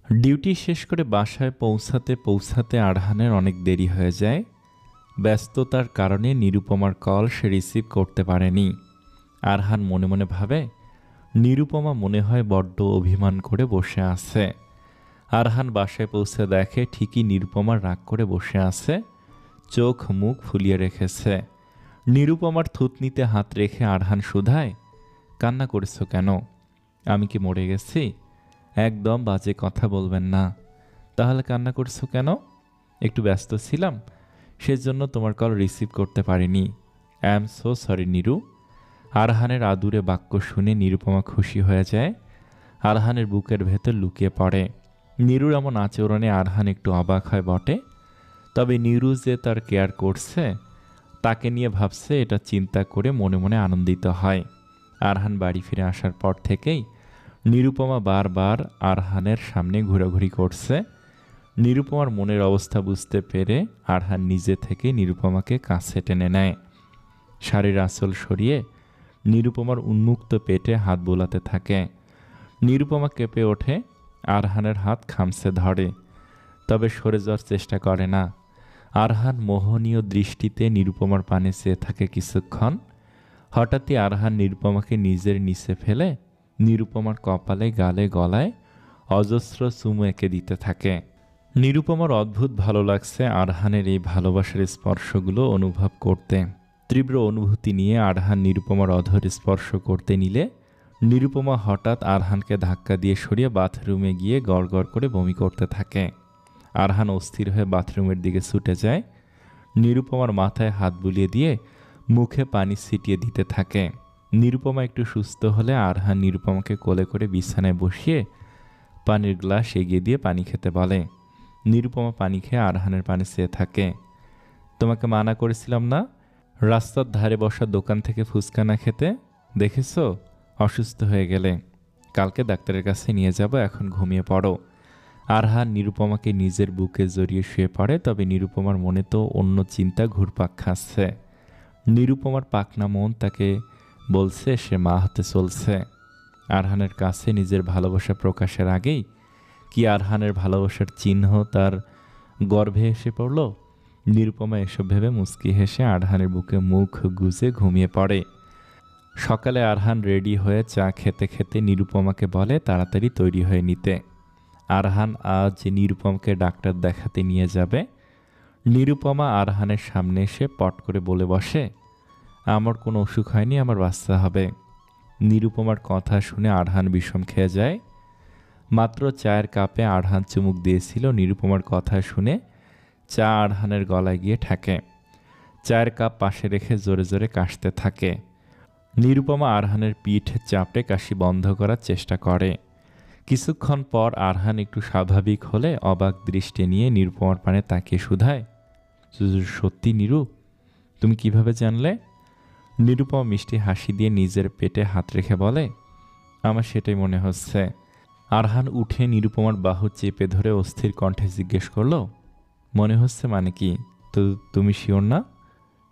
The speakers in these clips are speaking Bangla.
ডিউটি শেষ করে বাসায় পৌঁছাতে পৌঁছাতে আরহানের অনেক দেরি হয়ে যায়। ব্যস্ততার কারণে নিরুপমার কল সে রিসিভ করতে পারেনি। আরহান মনে মনে ভাবে, নিরুপমা মনে হয় বড্ড অভিমান করে বসে আছে। আরহান বাসায় পৌঁছে দেখে ঠিকই নিরুপমা রাগ করে বসে আছে, চোখ মুখ ফুলিয়ে রেখেছে। নিরুপমার থুতনিতে হাত রেখে আরহান শুধায়, কান্না করেছ কেন? আমি কি মরে গেছি? একদম বাজে কথা বলবেন না। তাহলে কান্না করছো কেন? একটু ব্যস্ত ছিলাম, সেজন্য তোমার কল রিসিভ করতে পারিনি। আই এম সো সরি নিরু। আরহানের আদুরে বাক্য শুনে নিরুপমা খুশি হয়ে যায়। আরহানের বুকের ভেতর লুকিয়ে পড়ে। নিরুর এমন আচরণে আরহান একটু অবাক হয় বটে, তবে নিরু যে তার কেয়ার করছে তাকে নিয়ে ভাবছে, এটা চিন্তা করে মনে মনে আনন্দিত হয়। আরহান বাড়ি ফিরে আসার পর থেকেই নিরুপমা বারবার আরহানের সামনে ঘোরাঘুরি করছে। নিরুপমার মনের অবস্থা বুঝতে পেরে আরহান নিজে থেকে নিরুপমাকে কাছে টেনে নেয়। শাড়ির আঁচল সরিয়ে নিরুপমার উন্মুক্ত পেটে হাত বোলাতে থাকে। নিরুপমা কেঁপে ওঠে, আরহানের হাত খামছে ধরে, তবে সরে যাওয়ার চেষ্টা করে না। আরহান মোহনীয় দৃষ্টিতে নিরুপমার পানে চেয়ে থাকে কিছুক্ষণ। হঠাৎই আরহান নিরুপমাকে নিজের নিচে ফেলে নিরুপমার কপালে, গালে, গলায় অজস্র চুমু এঁকে দিতে থাকে। নিরুপমার অদ্ভুত ভালো লাগছে আরহানের এই ভালোবাসার স্পর্শগুলো অনুভব করতে। তীব্র অনুভূতি নিয়ে আরহান নিরুপমার অধর স্পর্শ করতে নিলে নিরুপমা হঠাৎ আরহানকে ধাক্কা দিয়ে সরিয়ে বাথরুমে গিয়ে গড় গড় করে বমি করতে থাকে। আরহান অস্থির হয়ে বাথরুমের দিকে ছুটে যায়। নিরুপমার মাথায় হাত বুলিয়ে দিয়ে মুখে পানি ছিটিয়ে দিতে থাকে। নিরুপমা একটু সুস্থ হলে আরহান নিরুপমাকে কোলে করে বিছানায় বসিয়ে পানির গ্লাস এগিয়ে দিয়ে পানি খেতে বলে। নিরুপমা পানি খেয়ে আরহানের পানি চেয়ে থাকে। তোমাকে মানা করেছিলাম না রাস্তার ধারে বসা দোকান থেকে ফুচকা না খেতে? দেখেছো, অসুস্থ হয়ে গেলে। কালকে ডাক্তারের কাছে নিয়ে যাব, এখন ঘুমিয়ে পড়ো। আরহান নিরুপমাকে নিজের বুকে জড়িয়ে শুয়ে পড়ে, তবে নিরুপমার মনে তো অন্য চিন্তা ঘুরপাক খাচ্ছে। নিরুপমার পাকনা মন তাকে বলছে সে মা হতে চলছে। আরহানের কাছে নিজের ভালোবাসা প্রকাশের আগেই কি আরহানের ভালোবাসার চিহ্ন তার গর্ভে এসে পড়ল? নিরুপমা এসব ভেবে মুচকি হেসে আরহানের বুকে মুখ গুজে ঘুমিয়ে পড়ে। সকালে আরহান রেডি হয়ে চা খেতে খেতে নিরুপমাকে বলে তাড়াতাড়ি তৈরি হয়ে নিতে। আরহান আজ নিরুপমাকে ডাক্তার দেখাতে নিয়ে যাবে। নিরুপমা আরহানের সামনে এসে পট করে বলে বসে, আমার কোনো অসুখ হয়নি, আমার বাচ্চা হবে। নিরুপমার কথা শুনে আরহান বিষম খেয়ে যায়। মাত্র চায়ের কাপে আরহান চুমুক দিয়েছিল, নিরুপমার কথা শুনে চা আরহানের গলায় গিয়ে ঠেকে। চায়ের কাপ পাশে রেখে জোরে জোরে কাশতে থাকে। নিরুপমা আরহানের পিঠ চাপড়ে কাশি বন্ধ করার চেষ্টা করে। কিছুক্ষণ পর আরহান একটু স্বাভাবিক হলে অবাক দৃষ্টি নিয়ে নিরুপমার পানে তাকিয়ে শুধায়, সত্যি নিরু, তুমি কিভাবে জানলে? নিরুপমা মিষ্টি হাসি দিয়ে নিজের পেটে হাত রেখে বলে, আমার সেটাই মনে হচ্ছে। আরহান উঠে নিরুপমার বাহু চেপে ধরে অস্থির কণ্ঠে জিজ্ঞেস করলো, মনে হচ্ছে মানে কি? তো তুমি শিওর না?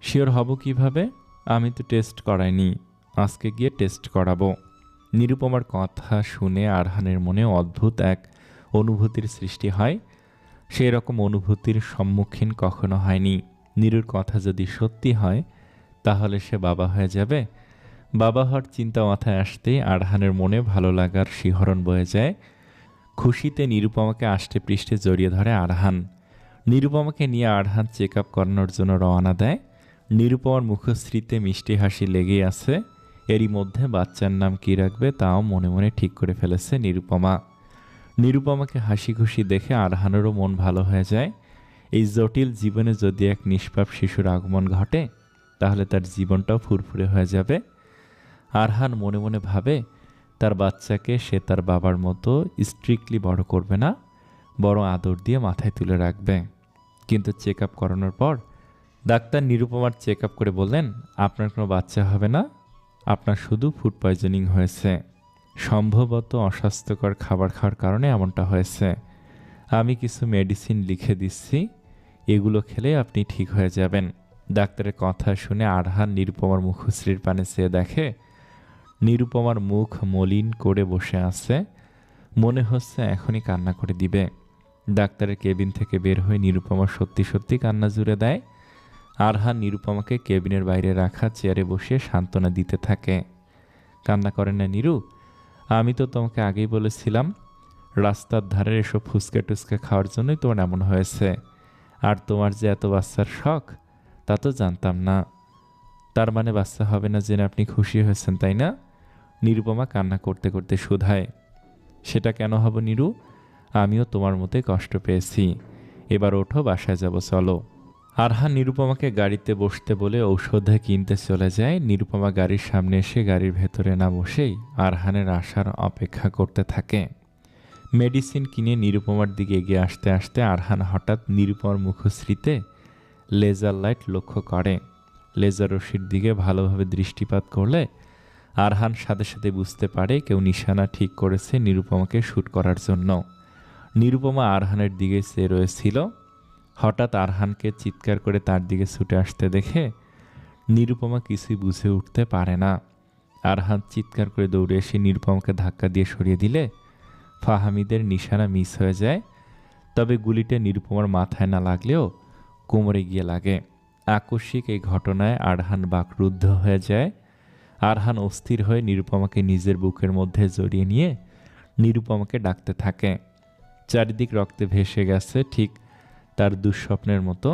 শিওর হব কিভাবে? আমি তো টেস্ট করাইনি, আজকে গিয়ে টেস্ট করাবো। নিরুপমার কথা শুনে আরহানের মনে অদ্ভুত এক অনুভূতির সৃষ্টি হয়। সেই রকম অনুভূতির সম্মুখীন কখনো হয়নি। নিরুর কথা যদি সত্যি হয় তাহলে সে বাবা হয়ে যাবে। বাবা হওয়ার চিন্তা মাথায় আসতেই আরহানের মনে ভালো লাগার শিহরণ বয়ে যায়। খুশিতে নিরুপমাকে আষ্টে পৃষ্ঠে জড়িয়ে ধরে আরহান। নিরুপমাকে নিয়ে আরহান চেক আপ করানোর জন্য রওনা দেয়। নিরুপমার মুখশ্রীতে মিষ্টি হাসি লেগেই আছে। এরই মধ্যে বাচ্চার নাম কী রাখবে তাও মনে মনে ঠিক করে ফেলেছে নিরুপমা। নিরুপমাকে হাসি খুশি দেখে আরহানেরও মন ভালো হয়ে যায়। এই জটিল জীবনে যদি এক নিষ্পাপ শিশুর আগমন ঘটে তাহলে তার জীবনটাও ফুরফুরে হয়ে যাবে। আরহান মনে মনে ভাবে, তার বাচ্চাকে সে তার বাবার মতো স্ট্রিক্টলি বড় করবে না, বড় আদর দিয়ে মাথায় তুলে রাখবে। কিন্তু চেক আপ করানোর পর ডাক্তার নিরুপমার চেক আপ করে বললেন, আপনার কোনো বাচ্চা হবে না, আপনার শুধু ফুড পয়জনিং হয়েছে। সম্ভবত অস্বাস্থ্যকর খাবার খাওয়ার কারণে এমনটা হয়েছে। আমি কিছু মেডিসিন লিখে দিচ্ছি, এগুলো খেলে আপনি ঠিক হয়ে যাবেন। ডাক্তারের কথা শুনে আরহান নিরুপমার মুখশ্রীর পানে চেয়ে দেখে নিরুপমার মুখ মলিন করে বসে আছে। মনে হচ্ছে এখনই কান্না করে দিবে। ডাক্তারের কেবিন থেকে বের হয়ে নিরুপমা সত্যি সত্যি কান্না জুড়ে দেয়। আরহান নিরুপমাকে কেবিনের বাইরে রাখা চেয়ারে বসিয়ে সান্ত্বনা দিতে থাকে। কান্না করে না নিরু, আমি তো তোমাকে আগেই বলেছিলাম রাস্তার ধারের এসব ফুচকা টুচকা খাওয়ার জন্যই তোমার এমন হয়েছে। আর তোমার যে এত বাচ্চার শখ তা তো জানতাম না। তার মানে বাচ্চা হবে না জেনে আপনি খুশি হয়েছেন তাই না? নিরুপমা কান্না করতে করতে শুধায়। সেটা কেন হব নিরু, আমিও তোমার মতোই কষ্ট পেয়েছি। এবার ওঠো, বাসায় যাব, চলো। আরহান নিরুপমাকে গাড়িতে বসতে বলে ঔষধ কিনতে চলে যায়। নিরুপমা গাড়ির সামনে এসে গাড়ির ভেতরে না বসেই আরহানের আসার অপেক্ষা করতে থাকে। মেডিসিন কিনে নিরুপমার দিকে এগিয়ে আসতে আসতে আরহান হঠাৎ নিরুপমার মুখশ্রীতে লেজার লাইট লক্ষ্য করে। লেজার রশ্মির দিকে ভালোভাবে দৃষ্টিপাত করলে আরহান সাথে সাথে বুঝতে পারে কেউ নিশানা ঠিক করেছে নিরুপমাকে শ্যুট করার জন্য। নিরুপমা আরহানের দিকে চেয়ে রয়েছিল। হঠাৎ আরহানকে চিৎকার করে তার দিকে ছুটে আসতে দেখে নিরুপমা কিছুই বুঝে উঠতে পারে না। আরহান চিৎকার করে দৌড়ে এসে নিরুপমাকে ধাক্কা দিয়ে সরিয়ে দিলে ফাহামিদের নিশানা মিস হয়ে যায়। তবে গুলিটা নিরুপমার মাথায় না লাগলেও কোমরে গিয়ে লাগে। আকস্মিক এই ঘটনায় আরহান বাকরুদ্ধ হয়ে যায়। আরহান অস্থির হয়ে নিরুপমাকে নিজের বুকের মধ্যে জড়িয়ে নিয়ে নিরুপমাকে ডাকতে থাকে। চারিদিক রক্তে ভেসে গেছে, ঠিক তার দুঃস্বপ্নের মতো।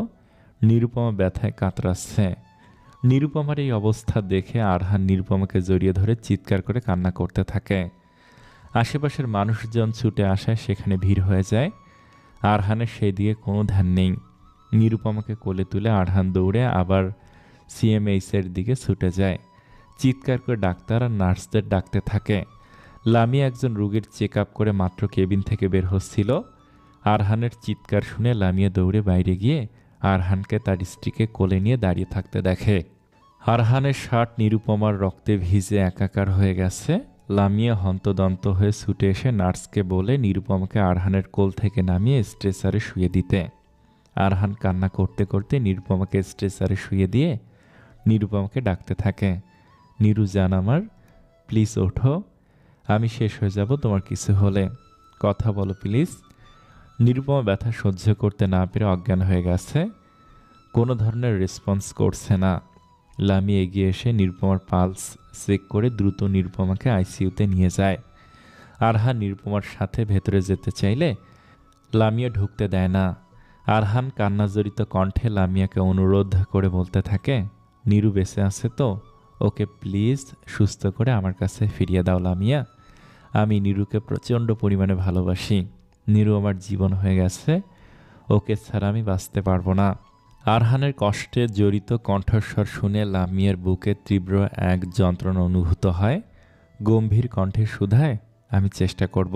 নিরুপমা ব্যথায় কাতরাচ্ছে। নিরুপমার এই অবস্থা দেখে আরহান নিরুপমাকে জড়িয়ে ধরে চিৎকার করে কান্না করতে থাকে। আশেপাশের মানুষজন ছুটে আসায় সেখানে ভিড় হয়ে যায়। আরহানের সেই দিকে কোনো ধ্যান নেই। নিরুপমাকে কোলে তুলে আরহান দৌড়ে আবার সিএমএইচের দিকে ছুটে যায়। চিৎকার করে ডাক্তার আর নার্সদের ডাকতে থাকে। লামিয়া একজন রোগীর চেক আপ করে মাত্র কেবিন থেকে বের হচ্ছিল। আরহানের চিৎকার শুনে লামিয়া দৌড়ে বাইরে গিয়ে আরহানকে তার স্ত্রীকে কোলে নিয়ে দাঁড়িয়ে থাকতে দেখে। আরহানের শার্ট নিরুপমার রক্তে ভিজে একাকার হয়ে গেছে। লামিয়া হন্তদন্ত হয়ে ছুটে এসে নার্সকে বলে নিরুপমাকে আরহানের কোল থেকে নামিয়ে স্ট্রেচারে শুয়ে দিতে। আরহান কান্না করতে করতে নিরুপমাকে স্ট্রেচারে শুয়ে দিয়ে নিরুপমাকে ডাকতে থাকে। নিরু জান আমার, প্লিজ ওঠো, আমি শেষ হয়ে যাব তোমার কিছু হলে, কথা বলো প্লিজ। নিরুপমা ব্যথা সহ্য করতে না পেরে অজ্ঞান হয়ে গেছে, কোনো ধরনের রেসপন্স করছে না। লামি এগিয়ে এসে নিরুপমার পালস চেক করে দ্রুত নিরুপমাকে আইসিইউতে নিয়ে যায়। আরহান নিরুপমার সাথে ভেতরে যেতে চাইলে লামিয়া ঢুকতে দেয় না। আরহান কান্নাজড়িত কণ্ঠে লামিয়াকে অনুরোধ করে বলতে থাকে, নিরু বেঁচে আছে তো, ওকে প্লিজ সুস্থ করে আমার কাছে ফিরিয়ে দাও লামিয়া। আমি নিরুকে প্রচণ্ড পরিমাণে ভালোবাসি। নিরু আমার জীবন হয়ে গেছে, ওকে ছাড়া আমি বাঁচতে পারবো না। আরহানের কষ্টে জড়িত কণ্ঠস্বর শুনে লামিয়ার বুকে তীব্র এক যন্ত্রণা অনুভূত হয়। গম্ভীর কণ্ঠে শুধায়, আমি চেষ্টা করব।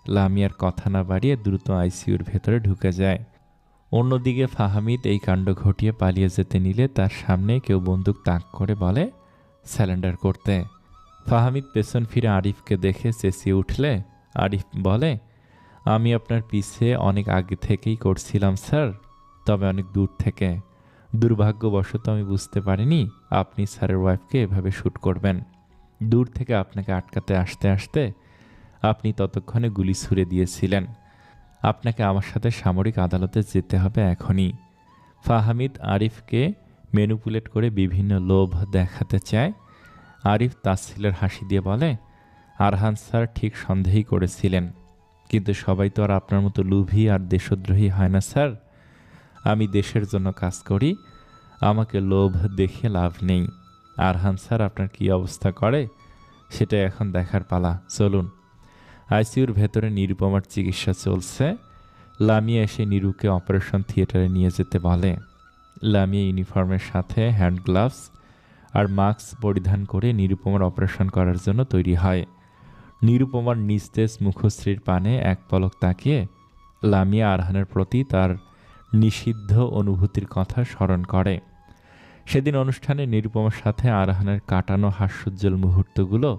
লামিয়ার কথা না বাড়িয়ে দ্রুত আইসিইউর ভেতরে ঢুকে যায়। অন্যদিকে ফাহামিদ এই কাণ্ড ঘটিয়ে পালিয়ে যেতে নিলে তার সামনে কেউ বন্দুক তাক করে বলে স্যালেন্ডার করতে। ফাহামিদ পেছন ফিরে আরিফকে দেখে চেঁচিয়ে উঠলে আরিফ বলে, আমি আপনার পিছে অনেক আগে থেকেই করছিলাম স্যার, তবে অনেক দূর থেকে। দুর্ভাগ্যবশত আমি বুঝতে পারিনি আপনি স্যারের ওয়াইফকে এভাবে শ্যুট করবেন। দূর থেকে আপনাকে আটকাতে আসতে আসতে আপনি ততক্ষণে গুলি ছুড়ে দিয়েছিলেন। আপনাকে আমার সাথে সামরিক আদালতে যেতে হবে এখনই। ফাহামিদ আরিফকে ম্যানিপুলেট করে বিভিন্ন লোভ দেখাতে চায়। আরিফ তাচ্ছিলের হাসি দিয়ে বলে, আরহান স্যার ঠিক সন্দেহই করেছিলেন, কিন্তু সবাই তো আর আপনার মতো লোভী আর দেশদ্রোহী হয় না স্যার। আমি দেশের জন্য কাজ করি, আমাকে লোভ দেখে লাভ নেই। আরহান স্যার আপনার কী অবস্থা করে সেটা এখন দেখার পালা, চলুন। আইসিইউর ভেতরে নিরুপমার চিকিৎসা চলছে। লামিয়া এসে নিরুকে অপারেশন থিয়েটারে নিয়ে যেতে বলে। লামিয়া ইউনিফর্মের সাথে হ্যান্ড গ্লাভস আর মাস্ক পরিধান করে নিরুপমার অপারেশন করার জন্য তৈরি হয়। নিরুপমার নিস্তেজ মুখশ্রীর পানে এক পলক তাকিয়ে লামিয়া আরহানের প্রতি তার নিষিদ্ধ অনুভূতির কথা স্মরণ করে। সেদিন অনুষ্ঠানে নিরুপমার সাথে আরহানের কাটানো হাস্যোজ্জ্বল মুহূর্তগুলো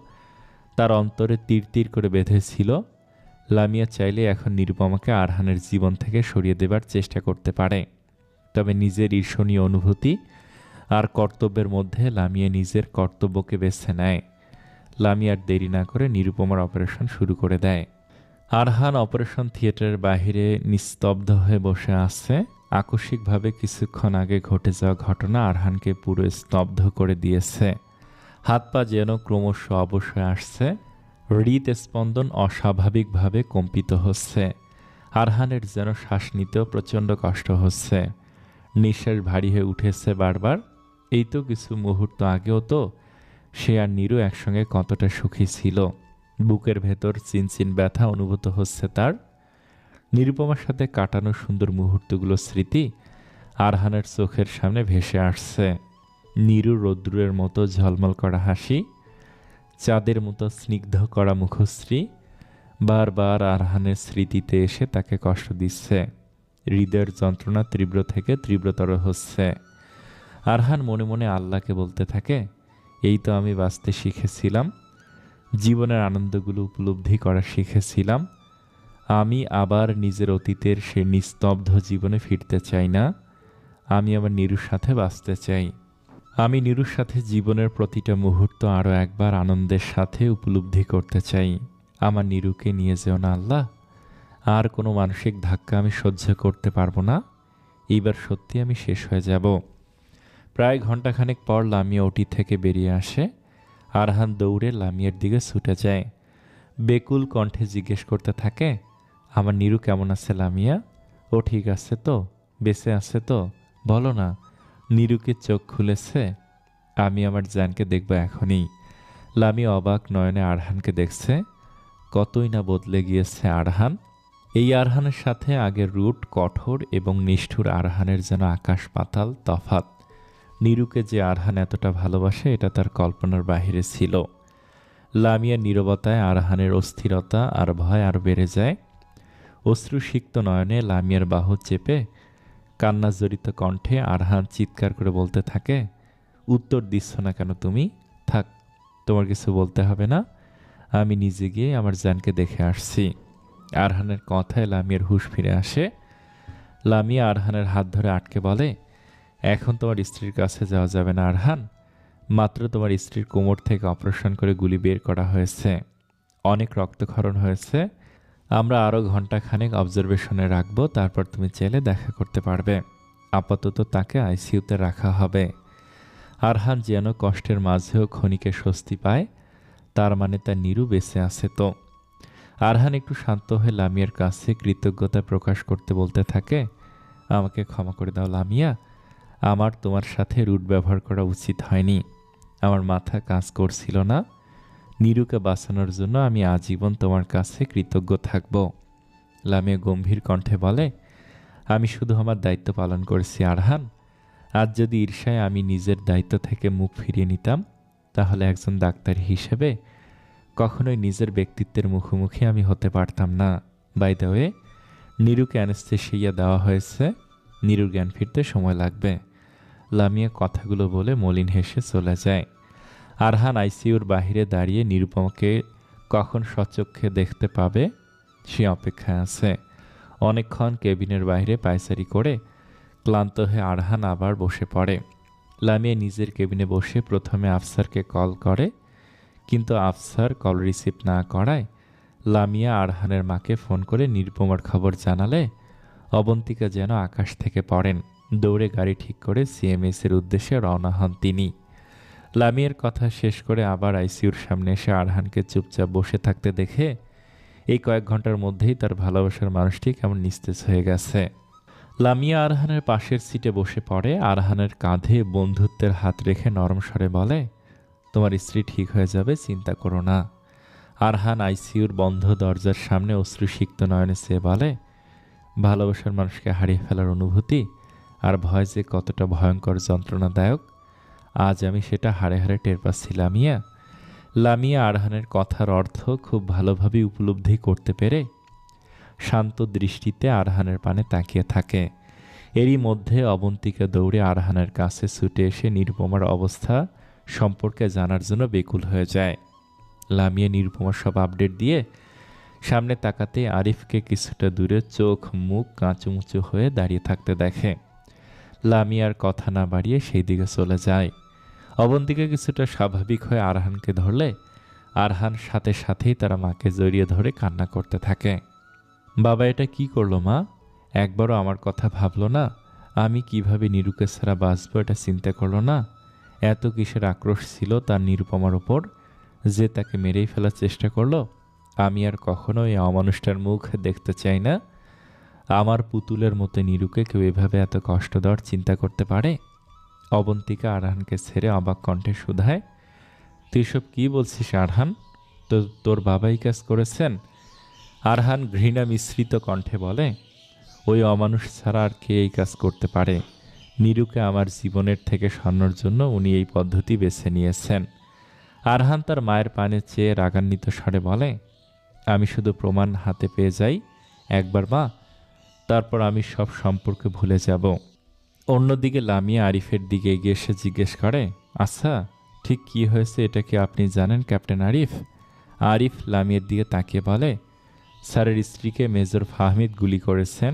তার অন্তরে তীর তীর করে বেঁধেছিল। লামিয়া চাইলে এখন নিরুপমাকে আরহানের জীবন থেকে সরিয়ে দেবার চেষ্টা করতে পারে, তবে নিজের ঈর্ষণীয় অনুভূতি আর কর্তব্যের মধ্যে লামিয়া নিজের কর্তব্যকে বেছে নেয়। লামিয়ার দেরি না করে নিরুপমার অপারেশন শুরু করে দেয়। আরহান অপারেশন থিয়েটারের বাহিরে নিস্তব্ধ হয়ে বসে আছে। আকস্মিকভাবে কিছুক্ষণ আগে ঘটে যাওয়া ঘটনা আরহানকে পুরো স্তব্ধ করে দিয়েছে। হাত পা যেন ক্রমশ অবশ হয়ে আসছে। হৃদস্পন্দন অস্বাভাবিকভাবে কম্পিত হচ্ছে। আরহানের যেন শ্বাস নিতেও প্রচণ্ড কষ্ট হচ্ছে। নিঃশ্বাস ভারী হয়ে উঠেছে বারবার। এই তো কিছু মুহূর্ত আগেও তো সে আর নীরু একসঙ্গে কতটা সুখী ছিল। বুকের ভেতর চিনচিন ব্যথা অনুভূত হচ্ছে তার। নিরুপমার সাথে কাটানো সুন্দর মুহূর্তগুলো স্মৃতি আরহানের চোখের সামনে ভেসে আসছে। নীরু রৌদ্রের মতো ঝলমল করা হাসি, চাঁদের মতো স্নিগ্ধ করা মুখশ্রী বারবার আরহানের স্মৃতিতে এসে তাকে কষ্ট দিচ্ছে। হৃদয়ের যন্ত্রণা তীব্র থেকে তীব্রতর হচ্ছে। আরহান মনে মনে আল্লাহকে বলতে থাকে, এই তো আমি বাঁচতে শিখেছিলাম, জীবনের আনন্দগুলো উপলব্ধি করা শিখেছিলাম। আমি আবার নিজের অতীতের সে নিস্তব্ধ জীবনে ফিরতে চাই না। আমি আমার নীরুর সাথে বাঁচতে চাই। আমি নীরুর সাথে জীবনের প্রতিটা মুহূর্ত আরও একবার আনন্দের সাথে উপলব্ধি করতে চাই। আমার নীরুকে নিয়ে যেও না আল্লাহ। আর কোনো মানসিক ধাক্কা আমি সহ্য করতে পারবো না। এইবার সত্যি আমি শেষ হয়ে যাব। প্রায় ঘণ্টাখানেক পর লামিয়া ওটি থেকে বেরিয়ে আসে। আরহান দৌড়ে লামিয়ার দিকে ছুটে যায়। বেকুল কণ্ঠে জিজ্ঞেস করতে থাকে, আমার নীরু কেমন আছে লামিয়া? ও ঠিক আছে তো? বেঁচে আছে তো? বলো না। নীরুকে চোখ খুলেছে? আমি আমার জানকে দেখব এখনই। লামিয়া অবাক নয়নে আরহানকে দেখছে। কতই না বদলে গিয়েছে আরহান। এই আরহানের সাথে আগের রুট কঠোর এবং নিষ্ঠুর আরহানের যেন আকাশ পাতাল তফাত। নীরুকে যে আরহান এতটা ভালোবাসে এটা তার কল্পনার বাহিরে ছিল। লামিয়ার নীরবতায় আরহানের অস্থিরতা আর ভয় আরও বেড়ে যায়। অশ্রুসিক্ত নয়নে লামিয়ার বাহু চেপে কান্নাজড়িত কণ্ঠে আরহান চিৎকার করে বলতে থাকে, উত্তর দিচ্ছ না কেন তুমি? থাক, তোমার কিছু বলতে হবে না। আমি নিজে গিয়ে আমার জানকে দেখে আসছি। আরহানের কথায় লামিয়ার হুঁশ ফিরে আসে। লামিয়া আরহানের হাত ধরে আটকে বলে, এখন তোমার স্ত্রীর কাছে যাওয়া যাবে না আরহান। মাত্র তোমার স্ত্রীর কোমর থেকে অপারেশন করে গুলি বের করা হয়েছে। অনেক রক্তক্ষরণ হয়েছে। আমরা আরও ঘণ্টাখানেক অবজারভেশনে রাখবো, তারপর তুমি চাইলে দেখা করতে পারবে। আপাতত তাকে আইসিইউতে রাখা হবে। আরহান যেন কষ্টের মাঝেও ক্ষণিকে স্বস্তি পায়। তার মানে তার নীরু বেঁচে আছে তো। আরহান একটু শান্ত হয়ে লামিয়ার কাছে কৃতজ্ঞতা প্রকাশ করতে বলতে থাকে, আমাকে ক্ষমা করে দাও লামিয়া। আমার তোমার সাথে রুট ব্যবহার করা উচিত হয়নি। আমার মাথা কাজ করছিল না। নীরুকে বাঁচানোর জন্য আমি আজীবন তোমার কাছে কৃতজ্ঞ থাকব। লামিয়া গম্ভীর কণ্ঠে বলে, আমি শুধু আমার দায়িত্ব পালন করেছি আরহান। আজ যদি ঈর্ষায় আমি নিজের দায়িত্ব থেকে মুখ ফিরিয়ে নিতাম, তাহলে একজন ডাক্তার হিসেবে কখনোই নিজের ব্যক্তিত্বের মুখোমুখি আমি হতে পারতাম না। বাই দ্য ওয়ে, নীরুকে অ্যানেস্থেসিয়া দেওয়া হয়েছে। নীরুর জ্ঞান ফিরতে সময় লাগবে। লামিয়া কথাগুলো বলে মলিন হেসে চলে যায়। আরহান আইসিইউর বাহিরে দাঁড়িয়ে নিরুপমাকে কখন সচক্ষে দেখতে পাবে সে অপেক্ষায় আছে। অনেকক্ষণ কেবিনের বাইরে পায়চারি করে ক্লান্ত হয়ে আরহান আবার বসে পড়ে। লামিয়া নিজের কেবিনে বসে প্রথমে আফসারকে কল করে, কিন্তু আফসার কল রিসিভ না করায় লামিয়া আরহানের মাকে ফোন করে নিরুপমার খবর জানালে অবন্তিকা যেন আকাশ থেকে পড়েন। দৌড়ে গাড়ি ঠিক করে সিএমএসের উদ্দেশ্যে রওনা হন তিনি। লামিয়ার কথা শেষ করে আবার আইসিইউর সামনে এসে আরহানকে চুপচাপ বসে থাকতে দেখে এই কয়েক ঘন্টার মধ্যেই তার ভালোবাসার মানুষটি কেমন নিস্তেজ হয়ে গেছে। লামিয়া আরহানের পাশের সিটে বসে পড়ে। আরহানের কাঁধে বন্ধুত্বের হাত রেখে নরম স্বরে বলে, তোমার স্ত্রী ঠিক হয়ে যাবে, চিন্তা করো না। আরহান আইসিইউর বন্ধ দরজার সামনে অশ্রুসিক্ত নয়নে চেয়ে বলে, ভালোবাসার মানুষকে হারিয়ে ফেলার অনুভূতি আর ভয় যে কতটা ভয়ঙ্কর যন্ত্রণাদায়ক, আজ আমি সেটা হাড়ে হাড়ে টের পাচ্ছি লামিয়া। লামিয়া আরহানের কথার অর্থ খুব ভালোভাবে উপলব্ধি করতে পেরে শান্ত দৃষ্টিতে আরহানের পানে তাকিয়ে থাকে। এরই মধ্যে অবন্তিকা দৌড়ে আরহানের কাছে ছুটে এসে নিরুপমার অবস্থা সম্পর্কে জানার জন্য বেকুল হয়ে যায়। লামিয়া নিরুপমার সব আপডেট দিয়ে সামনে তাকাতে আরিফকে কিছুটা দূরে চোখ মুখ কাঁচুমুচু হয়ে দাঁড়িয়ে থাকতে দেখে। লামিয়ার কথা না বাড়িয়ে সেই দিকে চলে যায়। অবন্তিকা কিছুটা স্বাভাবিক হয়ে আরহানকে ধরলে আরহান সাথে সাথেই তারা মাকে জড়িয়ে ধরে কান্না করতে থাকে। বাবা এটা কি করলো মা? একবারও আমার কথা ভাবলো না? আমি কিভাবে নিরুকে ছাড়া বাঁচবো এটা চিন্তা করলো না? এত কিসের আক্রোশ ছিল তার নিরুপমার ওপর যে তাকে মেরেই ফেলার চেষ্টা করলো? আমি আর কখনো এই অমানুষটার মুখ দেখতে চাই না। আমার পুতুলের মতো নিরুকে কেউ এভাবে এত কষ্ট দেওয়ার চিন্তা করতে পারে? অবন্তিকা আরহানকে ছেড়ে অবাক কণ্ঠে শুধায়, তুই সব কি বলছিস আরহান? তো তোর বাবাই কাজ করেছেন? আরহান ঘৃণা মিশ্রিত কণ্ঠে বলে, ওই অমানুষ ছাড়া আর কে এই কাজ করতে পারে? নিরুকে আমার জীবনের থেকে সরানোর জন্য উনি এই পদ্ধতি বেছে নিয়েছেন। আরহান তার মায়ের পানে চেয়ে রাগান্বিত স্বরে বলে, আমি শুধু প্রমাণ হাতে পেয়ে যাই একবার মা, তারপর আমি সব সম্পর্কে ভুলে যাব। অন্যদিকে লামিয়া আরিফের দিকে এগিয়ে এসে জিজ্ঞেস করে, আচ্ছা ঠিক কি হয়েছে এটা কি আপনি জানেন ক্যাপ্টেন আরিফ? আরিফ লামিয়ার দিকে তাকিয়ে বলে, স্যারের স্ত্রীকে মেজর ফাহমিদ গুলি করেছেন।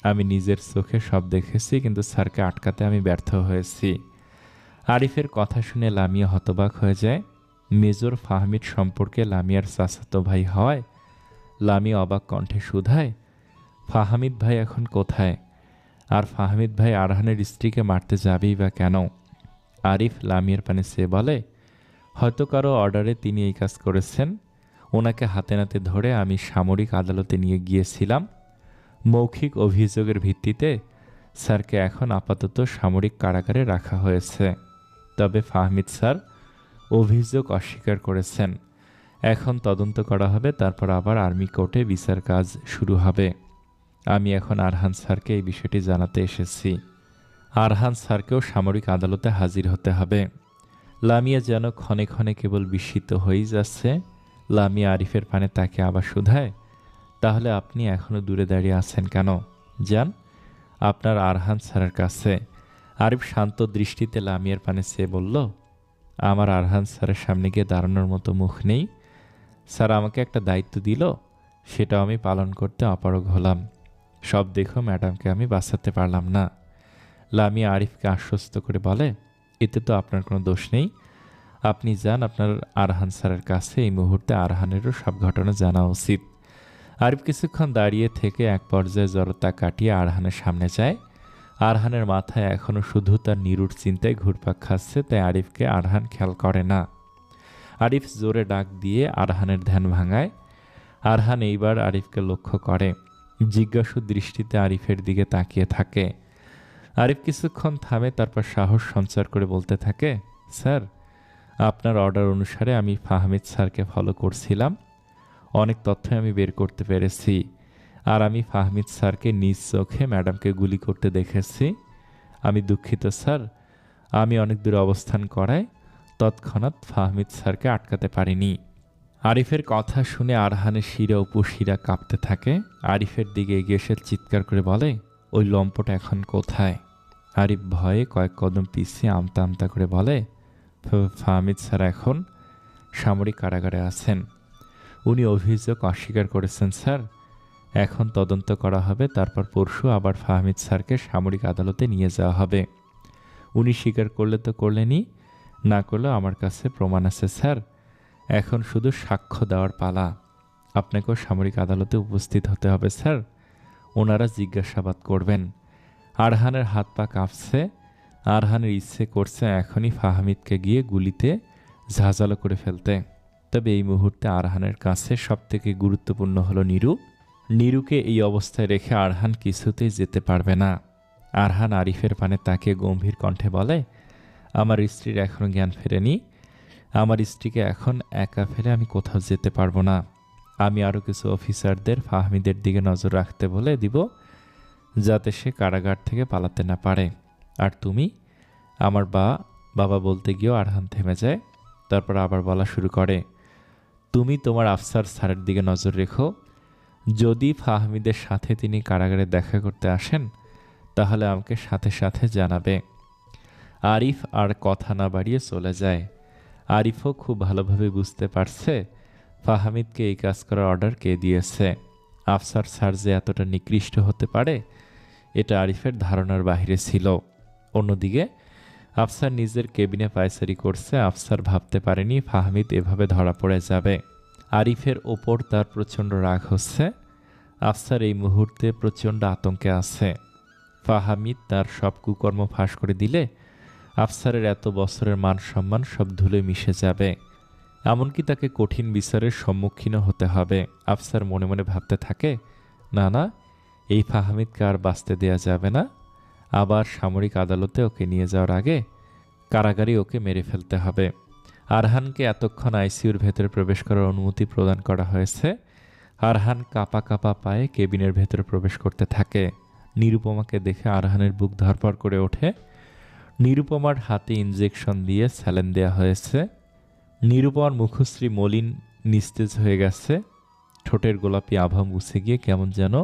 আমি নিজের চোখে সব দেখেছি, কিন্তু স্যারকে আটকাতে আমি ব্যর্থ হয়েছি। আরিফের কথা শুনে লামিয়া হতবাক হয়ে যায়। মেজর ফাহমিদ সম্পর্কে লামিয়ার চাচাতো ভাই হওয়ায় লামিয়া অবাক কণ্ঠে শুধায়, ফাহমিদ ভাই এখন কোথায়? আর ফাহমিদ ভাই আরহানের স্ত্রীকে মারতে যাবেই বা কেন? আরিফ লামিয়ার পানে চেয়ে বলে, হয়তো কারো অর্ডারে তিনি এই কাজ করেছেন। ওনাকে হাতে নাতে ধরে আমি সামরিক আদালতে নিয়ে গিয়েছিলাম। মৌখিক অভিযোগের ভিত্তিতে স্যারকে এখন আপাতত সামরিক কারাগারে রাখা হয়েছে। তবে ফাহমিদ স্যার অভিযোগ অস্বীকার করেছেন। এখন তদন্ত করা হবে, তারপর আবার আর্মি কোর্টে বিচার কাজ শুরু হবে। আমি এখন আরহান স্যারকে এই বিষয়টি জানাতে এসেছি। আরহান স্যারকেও সামরিক আদালতে হাজির হতে হবে। লামিয়া যেন ক্ষণে ক্ষণে কেবল বিস্মিত হয়েই যাচ্ছে। লামিয়া আরিফের পানে তাকে আবার শুধায়, তাহলে আপনি এখনো দূরে দাঁড়িয়ে আছেন কেন? যান আপনার আরহান স্যারের কাছে। আরিফ শান্ত দৃষ্টিতে লামিয়ার পানে চেয়ে বলল, আমার আরহান স্যারের সামনে গিয়ে দাঁড়ানোর মতো মুখ নেই। স্যার আমাকে একটা দায়িত্ব দিল, সেটাও আমি পালন করতে অপারগ হলাম। সব দেখো ম্যাডামকে আমি বাঁচাতে পারলাম না। লামিয়া আরিফকে আশ্বস্ত করে বলে, এতে তো আপনার কোনো দোষ নেই। আপনি যান আপনার আরহান স্যারের কাছে। এই মুহূর্তে আরহানেরও সব ঘটনা জানা উচিত। আরিফ কিছুক্ষণ দাঁড়িয়ে থেকে এক পর্যায়ে জড়তা কাটিয়ে আরহানের সামনে যায়। আরহানের মাথায় এখনও শুধু তার নিরুর চিন্তায় ঘুরপাক খাচ্ছে, তাই আরিফকে আরহান খেয়াল করে না। আরিফ জোরে ডাক দিয়ে আরহানের ধ্যান ভাঙায়। আরহান এইবার আরিফকে লক্ষ্য করে, জিজ্ঞাসু দৃষ্টিতে আরিফের দিকে তাকিয়ে থাকে। আরিফ কিছুক্ষণ থামে, তারপর সাহস সঞ্চার করে বলতে থাকে, স্যার আপনার অর্ডার অনুসারে আমি ফাহমিদ স্যারকে ফলো করছিলাম। অনেক তথ্য আমি বের করতে পেরেছি। আর আমি ফাহমিদ স্যারকে নিজ চোখে ম্যাডামকে গুলি করতে দেখেছি। আমি দুঃখিত স্যার, আমি অনেক দূরে অবস্থান করায় তৎক্ষণাৎ ফাহমিদ স্যারকে আটকাতে পারিনি। আরিফের কথা শুনে আরহানের শিরা উপশিরা কাঁপতে থাকে। আরিফের দিকে এগিয়ে এসে চিৎকার করে বলে, ওই লম্পট এখন কোথায়? আরিফ ভয়ে কয়েক কদম পিছিয়ে আমতা আমতা করে বলে, ফাহমিদ স্যার এখন সামরিক কারাগারে আছেন। উনি অভিযোগ অস্বীকার করেছেন স্যার। এখন তদন্ত করা হবে, তারপর পরশু আবার ফাহমিদ স্যারকে সামরিক আদালতে নিয়ে যাওয়া হবে। উনি স্বীকার করলে তো করলেনই, না করলেও আমার কাছে প্রমাণ আছে স্যার। এখন শুধু সাক্ষ্য দেওয়ার পালা। আপনাকেও সামরিক আদালতে উপস্থিত হতে হবে স্যার। ওনারা জিজ্ঞাসাবাদ করবেন। আরহানের হাত পা কাঁপছে। আরহানের ইচ্ছে করছে এখনই ফাহমিদকে গিয়ে গুলিতে ঝাঁঝালো করে ফেলতে। তবে এই মুহূর্তে আরহানের কাছে সবথেকে গুরুত্বপূর্ণ হলো নিরু। নিরুকে এই অবস্থায় রেখে আরহান কিছুতেই যেতে পারবে না। আরহান আরিফের পানে তাকিয়ে গম্ভীর কণ্ঠে বলে, আমার স্ত্রীর এখনও জ্ঞান ফেরেনি। আমার স্ত্রীকে এখন একা ফেলে আমি কোথাও যেতে পারবো না। আমি আরও কিছু অফিসারদের ফাহমিদের দিকে নজর রাখতে বলে দিব, যাতে সে কারাগার থেকে পালাতে না পারে। আর তুমি আমার বাবা বলতে গিয়েও আরহান থেমে যায়। তারপর আবার বলা শুরু করে, তুমি তোমার আফসার স্যারের দিকে নজর রেখো। যদি ফাহমিদের সাথে তিনি কারাগারে দেখা করতে আসেন, তাহলে আমাকে সাথে সাথে জানাবে। আরিফ আর কথা না বাড়িয়ে চলে যায়। আরিফও খুব ভালোভাবে বুঝতে পারছে ফাহমিদকে এই কাজ করার অর্ডার কে দিয়েছে। আফসার স্যার যে এতটা নিকৃষ্ট হতে পারে, এটা আরিফের ধারণার বাহিরে ছিল। অন্যদিকে আফসার নিজের কেবিনে পায়চারি করছে। আফসার ভাবতে পারেনি ফাহমিদ এভাবে ধরা পড়ে যাবে। আরিফের ওপর তার প্রচণ্ড রাগ হচ্ছে। আফসার এই মুহূর্তে প্রচণ্ড আতঙ্কে আছে। ফাহমিদ তার সব কুকর্ম ফাঁস করে দিলে আফসারের এত বছরের মান সম্মান সব ধুলে মিশে যাবে। এমনকি তাকে কঠিন বিচারের সম্মুখীনও হতে হবে। আফসার মনে মনে ভাবতে থাকে, না না, এই ফাহমিদকে আর বাঁচতে দেয়া যাবে না। আবার সামরিক আদালতে ওকে নিয়ে যাওয়ার আগে কারাগারে ওকে মেরে ফেলতে হবে। আরহানকে এতক্ষণ আইসিইউর ভেতরে প্রবেশ করার অনুমতি প্রদান করা হয়েছে। আরহান কাঁপা কাঁপা পায়ে কেবিনের ভেতরে প্রবেশ করতে থাকে। নিরুপমাকে দেখে আরহানের বুক ধড়ফড় করে ওঠে। নিরুপমার হাতে ইনজেকশন দিয়ে স্যালাইন দেয়া হয়েছে। নিরুপমার মুখশ্রী মলিন নিস্তেজ হয়ে গেছে। ঠোঁটের গোলাপি আভা মুছে গিয়ে কেমন যেন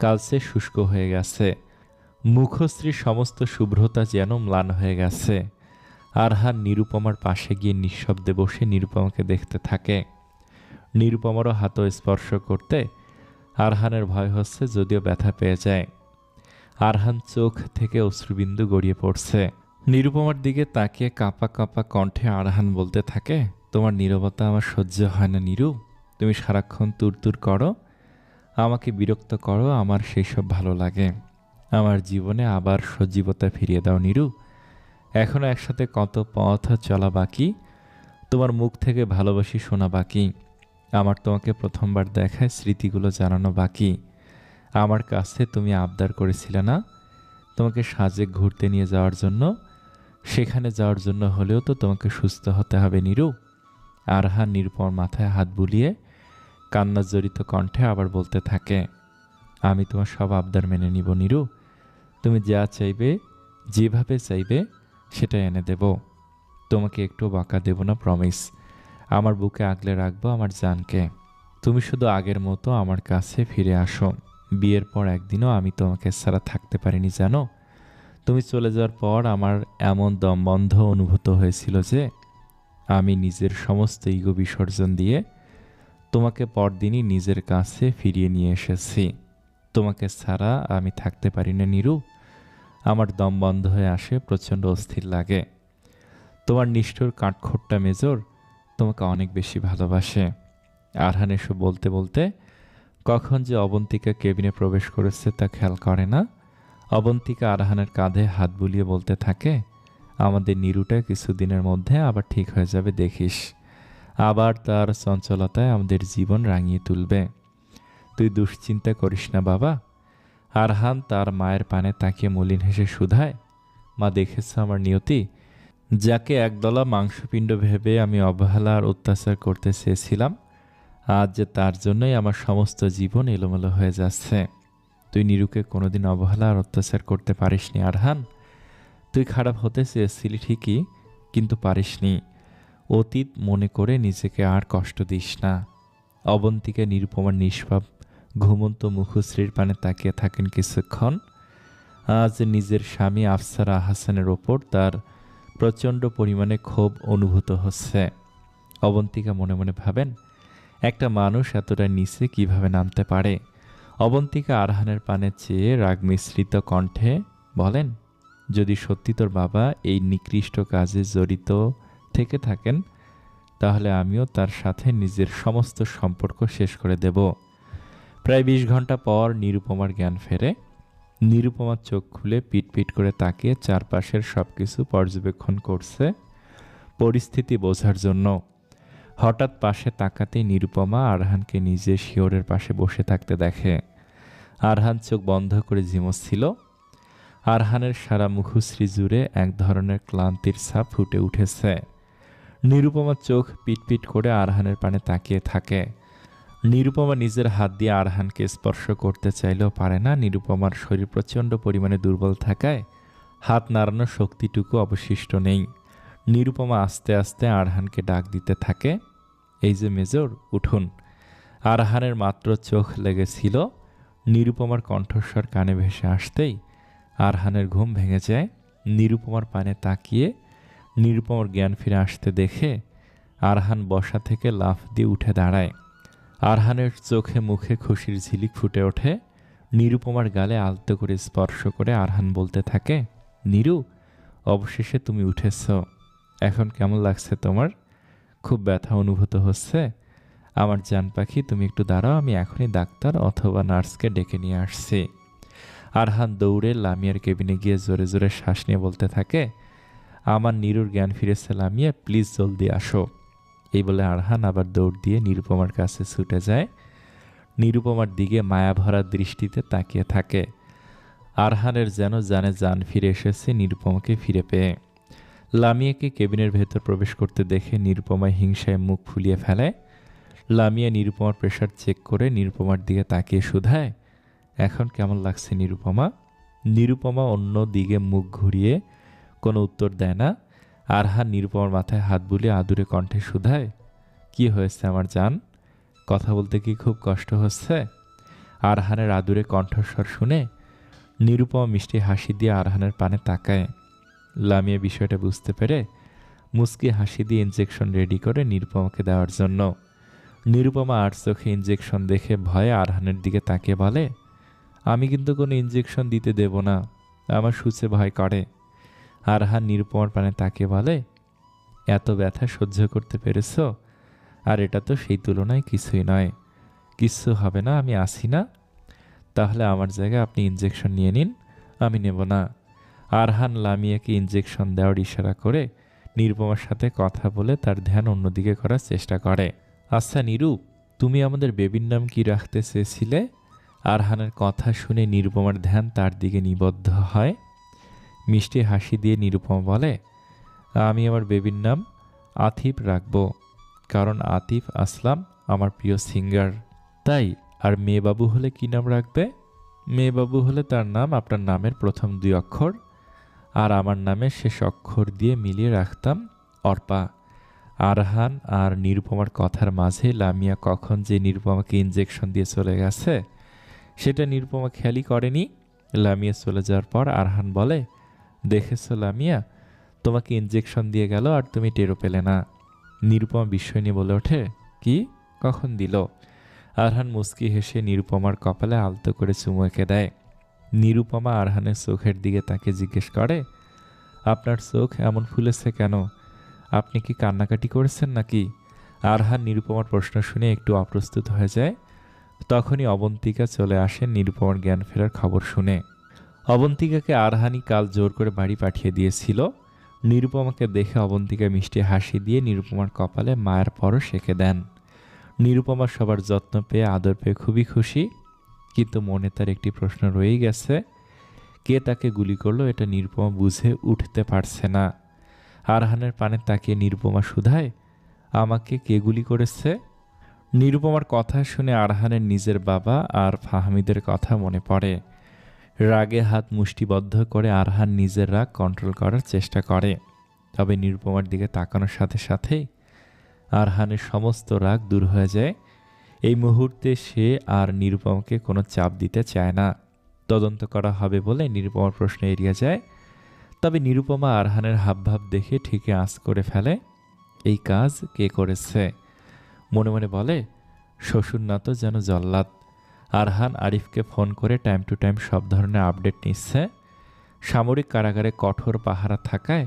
কালচে শুষ্ক হয়ে গেছে। মুখশ্রীর সমস্ত শুভ্রতা যেন ম্লান হয়ে গেছে। আরহান নিরুপমার পাশে গিয়ে নিঃশব্দে বসে নিরুপমাকে দেখতে থাকে। নিরুপমারও হাতও স্পর্শ করতে আরহানের ভয় হচ্ছে, যদিও ব্যথা পেয়ে যায়। আরহান চোখ থেকে অশ্রুবিন্দু গড়িয়ে পড়ছে। নিরুপমার দিকে তাকিয়ে কাঁপা কাঁপা কণ্ঠে আরহান বলতে থাকে, তোমার নীরবতা আমার সহ্য হয় না নিরু। তুমি সারাক্ষণ তুরতুর করো, আমাকে বিরক্ত করো। আমার সেই সব ভালো লাগে। আমার জীবনে আবার সজীবতা ফিরিয়ে দাও নিরু। এখনও একসাথে কত পথ চলা বাকি। তোমার মুখ থেকে ভালোবাসি শোনা বাকি। আমার তোমাকে প্রথমবার দেখায় স্মৃতিগুলো জানানো বাকি। আমার কাছে তুমি আবদার করেছিলে না তোমাকে সাজে ঘুরতে নিয়ে যাওয়ার জন্য? সেখানে যাওয়ার জন্য হলেও তো তোমাকে সুস্থ হতে হবে নিরু। আরহান নিরুপমার মাথায় হাত বুলিয়ে কান্নাজড়িত কণ্ঠে আবার বলতে থাকে, আমি তোমার সব আবদার মেনে নিব নিরু। তুমি যা চাইবে, যেভাবে চাইবে সেটাই এনে দেব। তোমাকে একটু বাঁকা দেব না, প্রমিস। আমার বুকে আগলে রাখবো আমার জানকে। তুমি শুধু আগের মতো আমার কাছে ফিরে আসো। বিয়ের পর একদিনও আমি তোমাকে ছাড়া থাকতে পারিনি জানো। তুমি চলে যাওয়ার পর আমার এমন দমবন্ধ অনুভূত হয়েছিল যে আমি নিজের সমস্ত ইগো বিসর্জন দিয়ে তোমাকে পরদিনই নিজের কাছে ফিরিয়ে নিয়ে এসেছি। তোমাকে ছাড়া আমি থাকতে পারি না নিরু। আমার দম বন্ধ হয়ে আসে, প্রচণ্ড অস্থির লাগে। তোমার নিষ্ঠুর কাঠখোট্টা মেজর তোমাকে অনেক বেশি ভালোবাসে। আরহান এসব বলতে বলতে কখন যে অবন্তিকা কেবিনে প্রবেশ করেছে তা খেয়াল করে না। অবন্তিকা আরহানের কাঁধে হাত বুলিয়ে বলতে থাকে, আমাদের নিরুটা কিছুদিনের মধ্যে আবার ঠিক হয়ে যাবে দেখিস। আবার তার চঞ্চলতায় আমাদের জীবন রাঙিয়ে তুলবে। তুই দুশ্চিন্তা করিস না বাবা। আরহান তার মায়ের পানে তাকিয়ে মলিন হেসে শুধায়, মা দেখেছ আমার নিয়তি? যাকে একদলা মাংসপিণ্ড ভেবে আমি অবহেলা আর অত্যাচার করতে চেয়েছিলাম, আজ যে তার জন্যই আমার সমস্ত জীবন এলোমেলো হয়ে যাচ্ছে। তুই নিরুকে কোনোদিন অবহেলা আর অত্যাচার করতে পারিসনি আরহান। তুই খারাপ হতে চেয়েছিলি ঠিকই, কিন্তু পারিসনি। অতীত মনে করে নিজেকে আর কষ্ট দিস না। অবন্তিকা নিরুপমার নিষ্পাপ ঘুমন্ত মুখশ্রীর পানে তাকিয়ে থাকেন কিছুক্ষণ। আজ নিজের স্বামী আফসার আহসানের ওপর তার প্রচণ্ড পরিমাণে ক্ষোভ অনুভূত হচ্ছে। অবন্তিকা মনে মনে ভাবেন, একটা মানুষ এতটা নিচে কিভাবে নামতে পারে। অবন্তিকা আরহানের পানে চেয়ে রাগ মিশ্রিত কণ্ঠে বলেন, যদি সত্যি তোর বাবা এই নিকৃষ্ট কাজে জড়িত থেকে থাকেন, তাহলে আমিও তার সাথে নিজের সমস্ত সম্পর্ক শেষ করে দেব। প্রায় 20 ঘন্টা পর নিরুপমার জ্ঞান ফেরে। নিরুপমার চোখ খুলে পিট করে তাকিয়ে চারপাশের সবকিছু পর্যবেক্ষণ করছে পরিস্থিতি বোঝার জন্য। হঠাৎ পাশে তাকাতেই নিরুপমা আরহানকে নিজের শিয়রের পাশে বসে থাকতে দেখে। আরহান চোখ বন্ধ করে ঝিমোচ্ছিল। আরহানের সারা মুখশ্রী জুড়ে এক ধরনের ক্লান্তির ছাপ ফুটে উঠেছে। নিরুপমার চোখ পিট করে আরহানের পানে তাকিয়ে থাকে। নিরুপমা নিজের হাত দিয়ে আরহানকে স্পর্শ করতে চাইলেও পারে না। নিরুপমার শরীর প্রচণ্ড পরিমাণে দুর্বল থাকায় হাত নাড়ানোর শক্তিটুকু অবশিষ্ট নেই। নিরুপমা আস্তে আস্তে আরহানকে ডাক দিতে থাকে, এই যে মেজর, উঠুন। আরহানের মাত্র চোখ লেগেছিল। নিরুপমার কণ্ঠস্বর কানে ভেসে আসতেই আরহানের ঘুম ভেঙে যায়। নিরুপমার পানে তাকিয়ে নিরুপমার জ্ঞান ফিরে আসতে দেখে আরহান বসা থেকে লাফ দিয়ে উঠে দাঁড়ায়। আরহানের চোখে মুখে খুশির ঝিলিক ফুটে ওঠে। নিরুপমার গালে আলতো করে স্পর্শ করে আরহান বলতে থাকে, নিরু, অবশেষে তুমি উঠেছ। এখন কেমন লাগছে তোমার? খুব ব্যথা অনুভূত হচ্ছে? আমার জান পাখি, তুমি একটু দাঁড়াও, আমি এখনই ডাক্তার অথবা নার্সকে ডেকে নিয়ে আসছি। আরহান দৌড়ে লামিয়ার কেবিনে গিয়ে জোরে জোরে শ্বাস নিয়ে বলতে থাকে, আমার নীরুর জ্ঞান ফিরেছে লামিয়া, প্লিজ জলদি আসো। এই বলে আরহান আবার দৌড় দিয়ে নিরুপমার কাছে ছুটে যায়। নিরুপমার দিকে মায়াভরা দৃষ্টিতে তাকিয়ে থাকে। আরহানের যেন জানে জান ফিরে এসেছে নিরুপমাকে ফিরে পেয়ে। লামিয়াকে কেবিনের ভেতর প্রবেশ করতে দেখে নিরুপমা হিংসায় মুখ ফুলিয়ে ফেলে। লামিয়া নিরুপমার প্রেশার চেক করে নিরুপমার দিকে তাকিয়ে শুধায়, এখন কেমন লাগছে নিরুপমা? নিরুপমা অন্য দিকে মুখ ঘুরিয়ে কোনো উত্তর দেয় না। আরহান নিরুপমার মাথায় হাত বুলিয়ে আদুরে কণ্ঠে শুধায়, কি হয়েছে আমার জান? কথা বলতে কি খুব কষ্ট হচ্ছে? আরহানের আদুরে কণ্ঠস্বর শুনে নিরুপমা মিষ্টি হাসি দিয়ে আরহানের পানে তাকায়। লামিয়া বিষয়টা বুঝতে পেরে মুচকি হাসি দিয়ে ইনজেকশন রেডি করে নিরুপমাকে দেওয়ার জন্য। নিরুপমা আর চোখে ইনজেকশন দেখে ভয়ে আরহানের দিকে তাকিয়ে বলে, আমি কিন্তু কোনো ইনজেকশন দিতে দেব না, আমার সূচে ভয় করে। আরহান নিরুপমার পানে তাকিয়ে বলে, এত ব্যথা সহ্য করতে পেরেছ? আর এটা তো সেই তুলনায় কিছুই নয়। কিচ্ছু হবে না, আমি আসি না? তাহলে আমার জায়গায় আপনি ইনজেকশন নিয়ে নিন, আমি নেব না। আরহান লামিয়াকে ইনজেকশন দেওয়ার ইশারা করে নিরুপমার সাথে কথা বলে তার ধ্যান অন্যদিকে করার চেষ্টা করে। আচ্ছা নিরু, তুমি আমাদের বেবির নাম কি রাখতে চেয়েছিলে? আরহানের কথা শুনে নিরুপমার ধ্যান তার দিকে নিবদ্ধ হয়। মিষ্টি হাসি দিয়ে নিরুপমা বলে, আমি আমার বেবির নাম আতিফ রাখব, কারণ আতিফ আসলাম আমার প্রিয় সিঙ্গার। তাই? আর মেয়েবাবু হলে কি নাম রাখবে? মেয়েবাবু হলে তার নাম আপনার নামের প্রথম 2 অক্ষর, আর আমার নামের শেষ অক্ষর দিয়ে মিলিয়ে রাখতাম অর্পা। আরহান আর নিরুপমার কথার মাঝে লামিয়া কখন যে নিরুপমাকে ইনজেকশন দিয়ে চলে গেছে সেটা নিরুপমা খেয়ালই করেনি। লামিয়া চলে যাওয়ার পর আরহান বলে, দেখেছ লামিয়া, তোমাকে ইনজেকশন দিয়ে গেল আর তুমি টেরও পেলে না। নিরুপমা বিস্ময় নিয়ে বলে ওঠে, কি? কখন দিল? আরহান মুচকি হেসে নিরুপমার কপালে আলতো করে চুমু এঁকে দেয়। নিরুপমা আরহানের চোখের দিকে তাকে জিজ্ঞেস করে, আপনার চোখ এমন ফুলেছে কেন? আপনি কি কান্নাকাটি করেছেন নাকি? আরহান নিরুপমার প্রশ্ন শুনে একটু অপ্রস্তুত হয়ে যায়। তখনই অবন্তিকা চলে আসেন নিরুপমার জ্ঞান ফেরার খবর শুনে। অবন্তিকাকে আরহানই কাল জোর করে বাড়ি পাঠিয়ে দিয়েছিল। নিরুপমাকে দেখে অবন্তিকা মিষ্টি হাসি দিয়ে নিরুপমার কপালে মায়ের পরশ এঁকে দেন। নিরুপমা সবার যত্ন পেয়ে আদর পেয়ে খুবই খুশি, কিন্তু মনে তার একটি প্রশ্ন রয়েই গেছে, কে তাকে গুলি করলো এটা নিরুপমা বুঝে উঠতে পারছে না। আরহানের পানে তাকিয়ে নিরুপমা শুধায়, আমাকে কে গুলি করেছে? নিরুপমার কথা শুনে আরহানের নিজের বাবা আর ফাহমিদের কথা মনে পড়ে। রাগে হাত মুষ্টিবদ্ধ করে আরহান নিজের রাগ কন্ট্রোল করার চেষ্টা করে। তবে নিরুপমার দিকে তাকানোর সাথে সাথেই আরহানের সমস্ত রাগ দূর হয়ে যায়। এই মুহূর্তে সে আর নিরুপমাকে কোনো চাপ দিতে চায় না। তদন্ত করা হবে বলে নিরুপমার প্রশ্ন এড়িয়ে যায়। তবে নিরুপমা আরহানের হাবভাব দেখে ঠিকই আঁচ করে ফেলে, এই কাজ কে করেছে। মনে মনে বলে, শ্বশুর না তো যেন জল্লাদ। আরহান আরিফকে ফোন করে টাইম টু টাইম সব ধরনের আপডেট নিচ্ছে। সামরিক কারাগারে কঠোর পাহারা থাকায়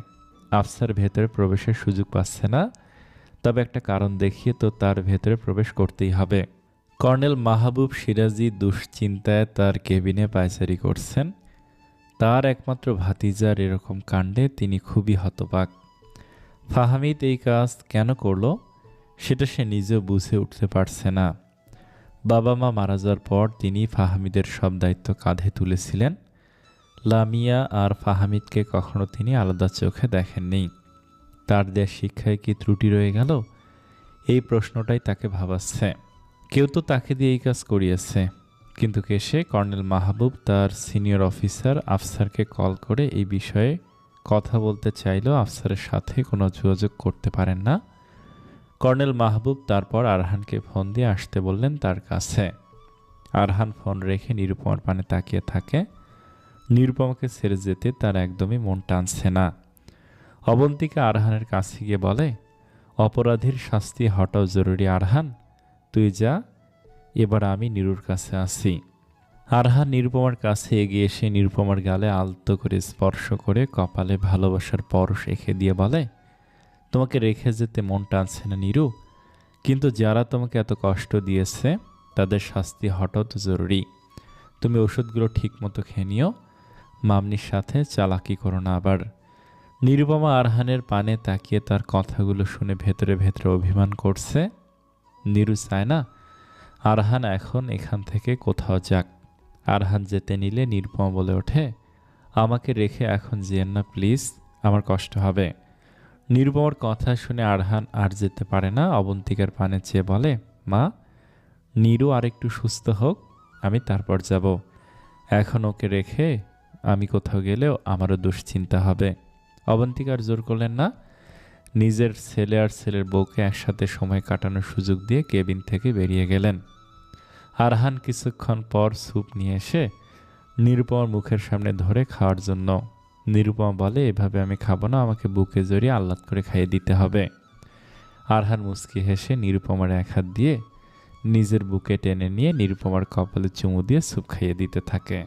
আফসার ভেতরে প্রবেশের সুযোগ পাচ্ছে না। তবে একটা কারণ দেখিয়ে তো তার ভেতরে প্রবেশ করতেই হবে। কর্নেল মাহবুব সিরাজি দুশ্চিন্তায় তার কেবিনে পায়চারি করছেন। তার একমাত্র ভাতিজার এরকম কাণ্ডে তিনি খুবই হতবাক। ফাহমিদ এই কাজ কেন করলো সেটা সে নিজেও বুঝে উঠতে পারছে না। বাবা মা মারা যাওয়ার পর তিনি ফাহমিদের সব দায়িত্ব কাঁধে তুলেছিলেন। লামিয়া আর ফাহমিদকে কখনো তিনি আলাদা চোখে দেখেননি। তার দেয়া শিক্ষায় কি ত্রুটি রয়ে গেল, এই প্রশ্নটাই তাকে ভাবাচ্ছে। কেউ তো তাকে দিয়ে এই কাজ করিয়েছে, কিন্তু কে সে? কর্নেল মাহবুব তার সিনিয়র অফিসার আফসারকে কল করে এই বিষয়ে কথা বলতে চাইলেও আফসারের সাথে কোনো যোগাযোগ করতে পারেন না। কর্নেল মাহবুব তারপর আরহানকে ফোন দিয়ে আসতে বললেন তার কাছে। আরহান ফোন রেখে নিরুপমার পানে তাকিয়ে থাকে। নিরুপমাকে ছেড়ে যেতে তার একদমই মন টানছে না। অবন্তিকা আরহানের কাছে গিয়ে বলে, অপরাধীর শাস্তি হটাও জরুরি আরহান, তুই যা, এবার আমি নিরুর কাছে আসি। আরহান নিরুপমার কাছে এগিয়ে এসে নিরুপমার গালে আলতো করে স্পর্শ করে কপালে ভালোবাসার পরশ এঁকে দিয়ে বলে, তোমাকে রেখে যেতে মন টানছে না নিরু, কিন্তু যারা তোমাকে এত কষ্ট দিয়েছে তাদের শাস্তি হটাও তো জরুরি। তুমি ওষুধগুলো ঠিকমতো খেয়ে নিও, মামনির সাথে চালাকি করো না আবার। নিরুপমা আরহানের পানে তাকিয়ে তার কথাগুলো শুনে ভেতরে ভেতরে অভিমান করছে। নিরু চায় না আরহান এখন এখান থেকে কোথাও যাক। আরহান যেতে নিলে নিরুপমা বলে ওঠে, আমাকে রেখে এখন যেন না প্লিজ, আমার কষ্ট হবে। নিরুপমার কথা শুনে আরহান আর যেতে পারে না, অবন্তিকার পানে চেয়ে বলে, মা, নিরু আরেকটু সুস্থ হোক, আমি তারপর যাব। এখন ওকে রেখে আমি কোথাও গেলেও আমারও দুশ্চিন্তা হবে। অবন্তিকার জোর করলেন না, নিজের ছেলে আর ছেলের বউকে একসাথে সময় কাটানোর সুযোগ দিয়ে কেবিন থেকে বেরিয়ে গেলেন। আরহান কিছুক্ষণ পর স্যুপ নিয়ে এসে নিরুপমার মুখের সামনে ধরে খাওয়ার জন্য। নিরুপমা বলে, এভাবে আমি খাবো না, আমাকে বুকে জড়িয়ে আহ্লাদ করে খাইয়ে দিতে হবে। আরহান মুচকি হেসে নিরুপমার এক হাত দিয়ে নিজের বুকে টেনে নিয়ে নিরুপমার কপালে চুমু দিয়ে স্যুপ খাইয়ে দিতে থাকে।